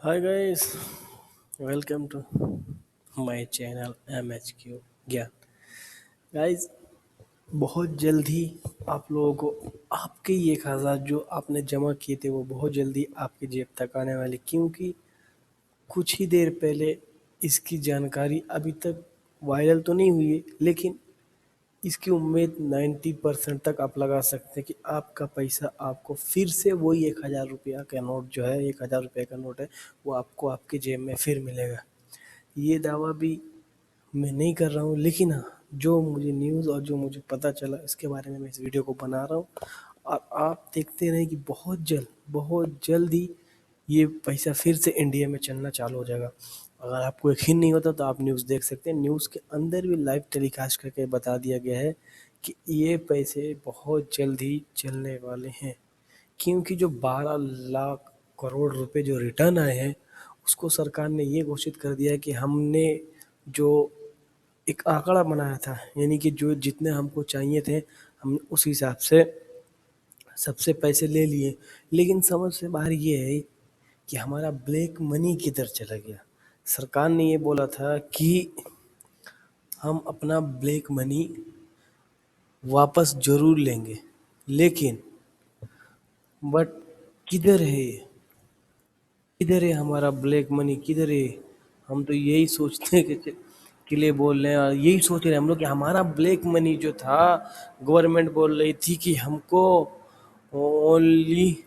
Hi guys, welcome to my channel MHQ ज्ञान। Guys, बहुत जल्द ही आप लोगों को आपके ये कागजात जो आपने जमा किए थे वो बहुत जल्दी आपकी जेब तक आने वाले, क्योंकि कुछ ही देर पहले इसकी जानकारी अभी तक वायरल तो नहीं हुई है, लेकिन इसकी उम्मीद 90% तक आप लगा सकते हैं कि आपका पैसा आपको फिर से वही 1,000 रुपया का नोट जो है, 1,000 रुपये का नोट है, वो आपको आपकी जेब में फिर मिलेगा। ये दावा भी मैं नहीं कर रहा हूँ, लेकिन हाँ, जो मुझे न्यूज़ और जो मुझे पता चला इसके बारे में मैं इस वीडियो को बना रहा हूँ। और आप देखते रहें कि बहुत जल्द ही ये पैसा फिर से इंडिया में चलना चालू हो जाएगा। अगर आपको यकीन नहीं होता तो आप न्यूज़ देख सकते हैं। न्यूज़ के अंदर भी लाइव टेलीकास्ट करके बता दिया गया है कि ये पैसे बहुत जल्द ही चलने वाले हैं, क्योंकि जो 12 लाख करोड़ रुपए जो रिटर्न आए हैं उसको सरकार ने ये घोषित कर दिया है कि हमने जो एक आंकड़ा बनाया था, यानी कि जो जितने हमको चाहिए थे हमने उस हिसाब से सबसे पैसे ले लिए। लेकिन समझ से बाहर ये है कि हमारा ब्लैक मनी किधर चला गया। सरकार ने ये बोला था कि हम अपना ब्लैक मनी वापस ज़रूर लेंगे, लेकिन बट किधर है ये? किधर है हमारा ब्लैक मनी, किधर है? हम तो यही सोचते हैं कि लिए बोल रहे हैं, और यही सोच रहे हैं हम लोग कि हमारा ब्लैक मनी जो था, गवर्नमेंट बोल रही थी कि हमको ओनली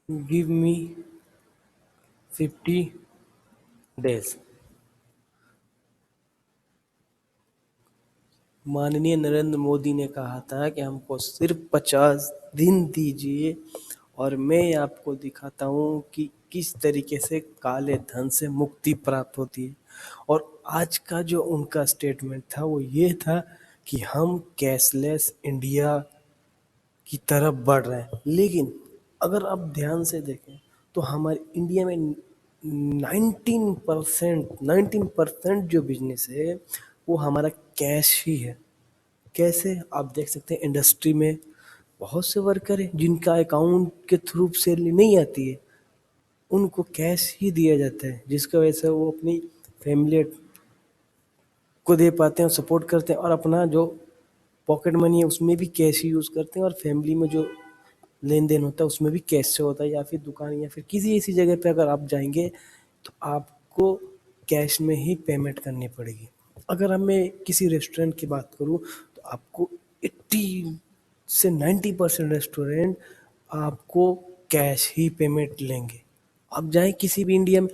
गिव मी 50 डेज। माननीय नरेंद्र मोदी ने कहा था कि हमको सिर्फ 50 दिन दीजिए और मैं आपको दिखाता हूँ कि किस तरीके से काले धन से मुक्ति प्राप्त होती है। और आज का जो उनका स्टेटमेंट था वो ये था कि हम कैशलेस इंडिया की तरफ बढ़ रहे हैं। लेकिन अगर आप ध्यान से देखें तो हमारे इंडिया में 19% जो बिजनेस है वो हमारा कैश ही है। कैसे आप देख सकते हैं, इंडस्ट्री में बहुत से वर्कर हैं जिनका अकाउंट के थ्रू सैलरी नहीं आती है, उनको कैश ही दिया जाता है, जिसकी वजह से वो अपनी फैमिली को दे पाते हैं और सपोर्ट करते हैं, और अपना जो पॉकेट मनी है उसमें भी कैश ही यूज़ करते हैं, और फैमिली में जो लेन देन होता है उसमें भी कैश से होता है। या फिर दुकान या फिर किसी ऐसी जगह पे अगर आप जाएंगे तो आपको कैश में ही पेमेंट करनी पड़ेगी। अगर मैं किसी रेस्टोरेंट की बात करूँ तो आपको 80 से 90% रेस्टोरेंट आपको कैश ही पेमेंट लेंगे। आप जाएँ किसी भी इंडिया में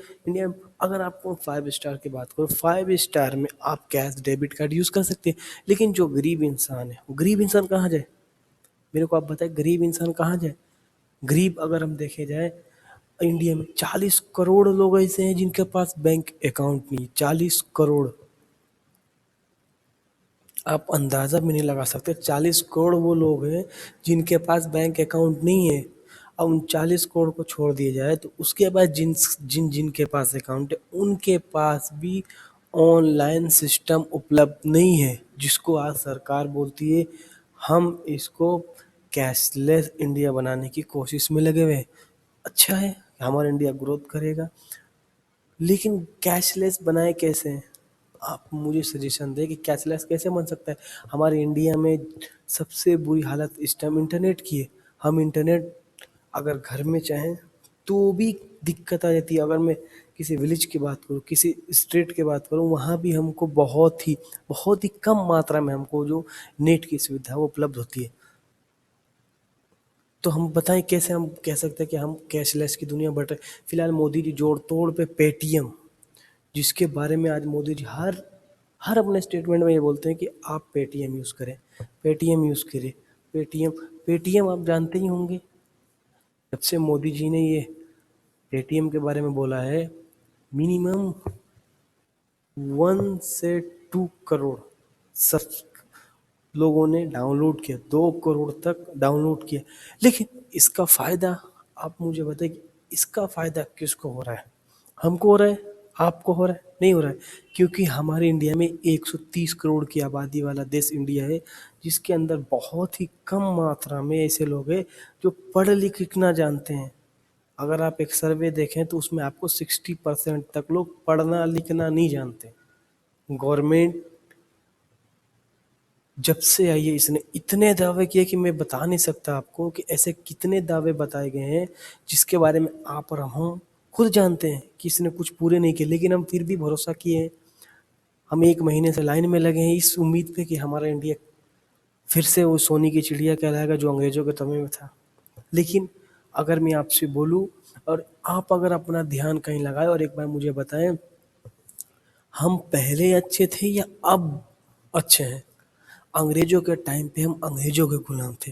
अगर आपको 5 स्टार की बात करो, 5 स्टार में आप कैश डेबिट कार्ड यूज़ कर सकते हैं। लेकिन जो गरीब इंसान है, वो गरीब इंसान कहाँ जाए? मेरे को आप बताएं, गरीब इंसान कहाँ जाए? गरीब अगर हम देखे जाए, इंडिया में 40 करोड़ लोग ऐसे हैं जिनके पास बैंक अकाउंट नहीं है। 40 करोड़, आप अंदाज़ा भी नहीं लगा सकते। 40 करोड़ वो लोग हैं जिनके पास बैंक अकाउंट नहीं है। अब उन 40 करोड़ को छोड़ दिया जाए तो उसके बाद जिन जिन जिनके पास अकाउंट है उनके पास भी ऑनलाइन सिस्टम उपलब्ध नहीं है, जिसको आज सरकार बोलती है हम इसको कैशलेस इंडिया बनाने की कोशिश में लगे हुए हैं। अच्छा है, हमारा इंडिया ग्रोथ करेगा, लेकिन कैशलेस बनाए कैसे? आप मुझे सजेशन दें कि कैशलेस कैसे बन सकता है। हमारे इंडिया में सबसे बुरी हालत इस टाइम इंटरनेट की है। हम इंटरनेट अगर घर में चाहें तो भी दिक्कत आ जाती है। अगर मैं किसी विलेज की बात करूँ, किसी स्टेट की बात करूँ, वहाँ भी हमको बहुत ही कम मात्रा में हमको जो नेट की सुविधा वो उपलब्ध होती है। तो हम बताएं कैसे हम कह सकते हैं कि हम कैशलेस की दुनिया बढ़ रहे हैं। फिलहाल मोदी जी जोड़ तोड़ पे पेटीएम, जिसके बारे में आज मोदी जी हर हर अपने स्टेटमेंट में ये बोलते हैं कि आप पेटीएम यूज़ करें, पेटीएम यूज़ करें। पेटीएम पेटीएम आप जानते ही होंगे। जब से मोदी जी ने ये पेटीएम के बारे में बोला है, मिनिमम 1 से 2 करोड़ सब लोगों ने डाउनलोड किया, 2 करोड़ तक डाउनलोड किया। लेकिन इसका फ़ायदा आप मुझे बताइए कि इसका फ़ायदा किसको हो रहा है? हमको हो रहा है? आपको हो रहा है? नहीं हो रहा है, क्योंकि हमारे इंडिया में 130 करोड़ की आबादी वाला देश इंडिया है, जिसके अंदर बहुत ही कम मात्रा में ऐसे लोग हैं जो पढ़ लिख ना जानते हैं। अगर आप एक सर्वे देखें तो उसमें आपको 60% तक लोग पढ़ना लिखना नहीं जानते। गवर्नमेंट जब से आई है इसने इतने दावे किए कि मैं बता नहीं सकता आपको कि ऐसे कितने दावे बताए गए हैं जिसके बारे में आप और हम खुद जानते हैं कि इसने कुछ पूरे नहीं किए, लेकिन हम फिर भी भरोसा किए हैं। हम 1 महीने से लाइन में लगे हैं इस उम्मीद पे कि हमारा इंडिया फिर से वो सोने की चिड़िया कहलाएगा जो अंग्रेजों के समय में था। लेकिन अगर मैं आपसे बोलूं और आप अगर अपना ध्यान कहीं लगाए और एक बार मुझे बताएं, हम पहले अच्छे थे या अब अच्छे हैं? अंग्रेजों के टाइम पे हम अंग्रेजों के गुलाम थे,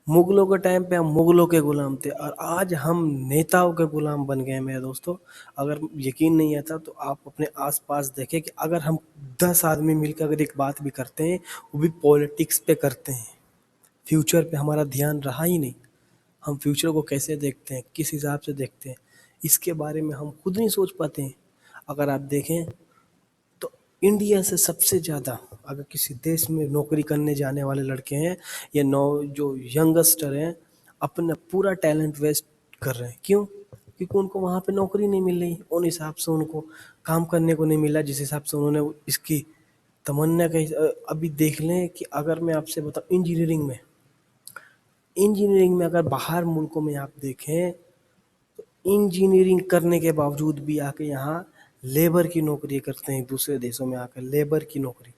मुगलों के टाइम पे हम मुगलों के गुलाम थे, और आज हम नेताओं के गुलाम बन गए हैं मेरे दोस्तों। अगर यकीन नहीं आता तो आप अपने आसपास देखें कि अगर हम 10 आदमी मिलकर अगर एक बात भी करते हैं, वो भी पॉलिटिक्स पे करते हैं, फ्यूचर पे हमारा ध्यान रहा ही नहीं। हम फ्यूचर को कैसे देखते हैं, किस हिसाब से देखते हैं, इसके बारे में हम खुद नहीं सोच पाते हैं। अगर आप देखें तो इंडिया से सबसे ज़्यादा अगर किसी देश में नौकरी करने जाने वाले लड़के हैं या नौ जो यंगस्टर हैं, अपना पूरा टैलेंट वेस्ट कर रहे हैं। क्यों? क्योंकि उनको वहाँ पे नौकरी नहीं मिल रही, उन हिसाब से उनको काम करने को नहीं मिला जिस हिसाब से उन्होंने इसकी तमन्ना का अभी देख लें कि अगर मैं आपसे बताऊँ इंजीनियरिंग में अगर बाहर मुल्कों में आप देखें, इंजीनियरिंग करने के बावजूद भी आके यहाँ लेबर की नौकरी करते हैं, दूसरे देशों में आकर लेबर की नौकरी।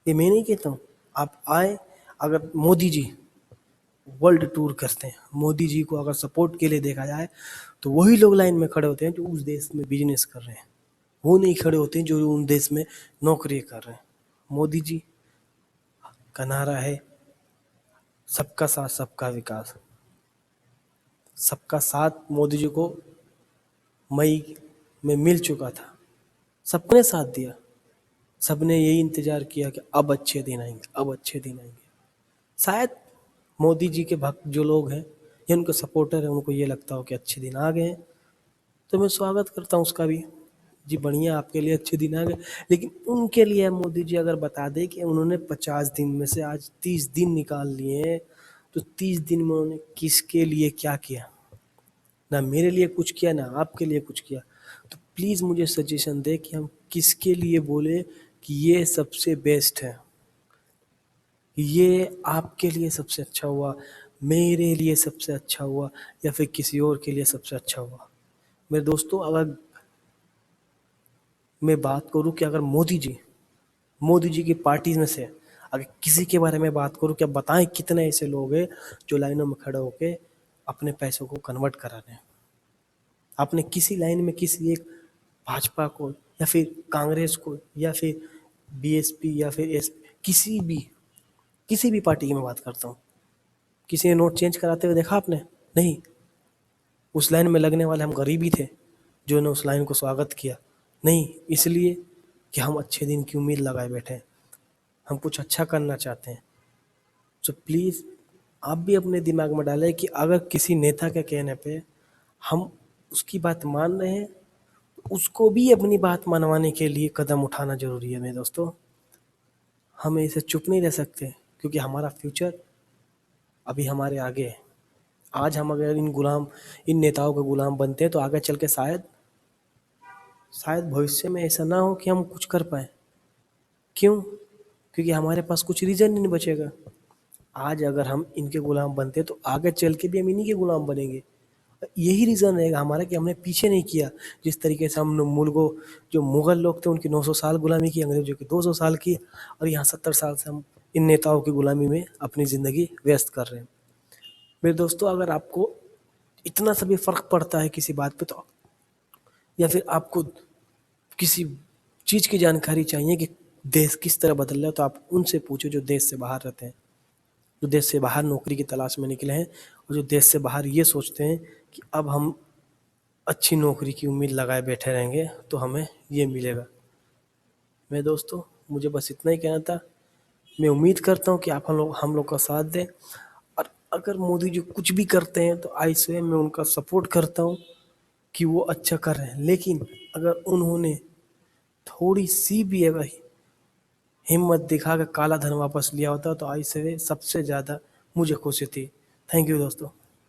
ये मैं नहीं कहता हूँ, आप आए, अगर मोदी जी वर्ल्ड टूर करते हैं, मोदी जी को अगर सपोर्ट के लिए देखा जाए तो वही लोग लाइन में खड़े होते हैं जो उस देश में बिजनेस कर रहे हैं, वो नहीं खड़े होते हैं जो उन देश में नौकरी कर रहे हैं। मोदी जी का नारा है सबका साथ सबका विकास। सबका साथ मोदी जी को मई में मिल चुका था, सबने साथ दिया, सबने यही इंतजार किया कि अब अच्छे दिन आएंगे, अब अच्छे दिन आएंगे। शायद मोदी जी के भक्त जो लोग हैं या उनके सपोर्टर हैं, उनको ये लगता हो कि अच्छे दिन आ गए हैं, तो मैं स्वागत करता हूँ उसका भी। जी बढ़िया, आपके लिए अच्छे दिन आ गए। लेकिन उनके लिए मोदी जी अगर बता दे कि उन्होंने 50 दिन में से आज 30 दिन निकाल लिए हैं, तो 30 दिन में उन्होंने किसके लिए क्या किया? ना मेरे लिए कुछ किया, ना आपके लिए कुछ किया। तो प्लीज़ मुझे सजेशन दे कि हम किसके लिए बोले कि ये सबसे बेस्ट है, ये आपके लिए सबसे अच्छा हुआ, मेरे लिए सबसे अच्छा हुआ, या फिर किसी और के लिए सबसे अच्छा हुआ। मेरे दोस्तों, अगर मैं बात करूं कि अगर मोदी जी की पार्टी में से अगर किसी के बारे में बात करूं, क्या बताएं कितने ऐसे लोग हैं जो लाइनों में खड़े होके अपने पैसों को कन्वर्ट करा रहे हैं। आपने किसी लाइन में किसी एक भाजपा को या फिर कांग्रेस को या फिर बीएसपी या फिर एस किसी भी पार्टी की मैं बात करता हूँ, किसी ने नोट चेंज कराते हुए देखा आपने? नहीं। उस लाइन में लगने वाले हम गरीब ही थे जो ने उस लाइन को स्वागत किया? नहीं, इसलिए कि हम अच्छे दिन की उम्मीद लगाए बैठे हैं, हम कुछ अच्छा करना चाहते हैं। तो प्लीज़ आप भी अपने दिमाग में डालें कि अगर किसी नेता के कहने पे हम उसकी बात मान रहे हैं, उसको भी अपनी बात मनवाने के लिए कदम उठाना ज़रूरी है मेरे दोस्तों। हमें इसे चुप नहीं रह सकते, क्योंकि हमारा फ्यूचर अभी हमारे आगे है। आज हम अगर इन नेताओं के गुलाम बनते हैं तो आगे चल के शायद भविष्य में ऐसा ना हो कि हम कुछ कर पाए। क्यों? क्योंकि हमारे पास कुछ रीज़न ही नहीं बचेगा। आज अगर हम इनके गुलाम बनते तो आगे चल के भी हम इन्हीं के गुलाम बनेंगे। यही रीज़न रहेगा हमारा कि हमने पीछे नहीं किया। जिस तरीके से हम मुल्कों जो मुग़ल लोग थे उनकी 900 साल गुलामी की, अंग्रेज़ों की 200 साल की, और यहाँ 70 साल से हम इन नेताओं की गुलामी में अपनी ज़िंदगी व्यस्त कर रहे हैं। मेरे दोस्तों, अगर आपको इतना सा भी फ़र्क पड़ता है किसी बात पे, तो या फिर आपको किसी चीज़ की जानकारी चाहिए कि देश किस तरह बदल रहा है, तो आप उनसे पूछो जो देश से बाहर रहते हैं, जो देश से बाहर नौकरी की तलाश में निकले हैं, और जो देश से बाहर ये सोचते हैं कि अब हम अच्छी नौकरी की उम्मीद लगाए बैठे रहेंगे तो हमें ये मिलेगा। मेरे दोस्तों, मुझे बस इतना ही कहना था। मैं उम्मीद करता हूँ कि आप हम लोग का साथ दें, और अगर मोदी जी कुछ भी करते हैं तो आई स्वयं मैं उनका सपोर्ट करता हूँ कि वो अच्छा कर रहे हैं। लेकिन अगर उन्होंने थोड़ी सी भी अगर हिम्मत दिखा कर काला धन वापस लिया होता तो आई से सबसे ज़्यादा मुझे खुशी थी। थैंक यू दोस्तों।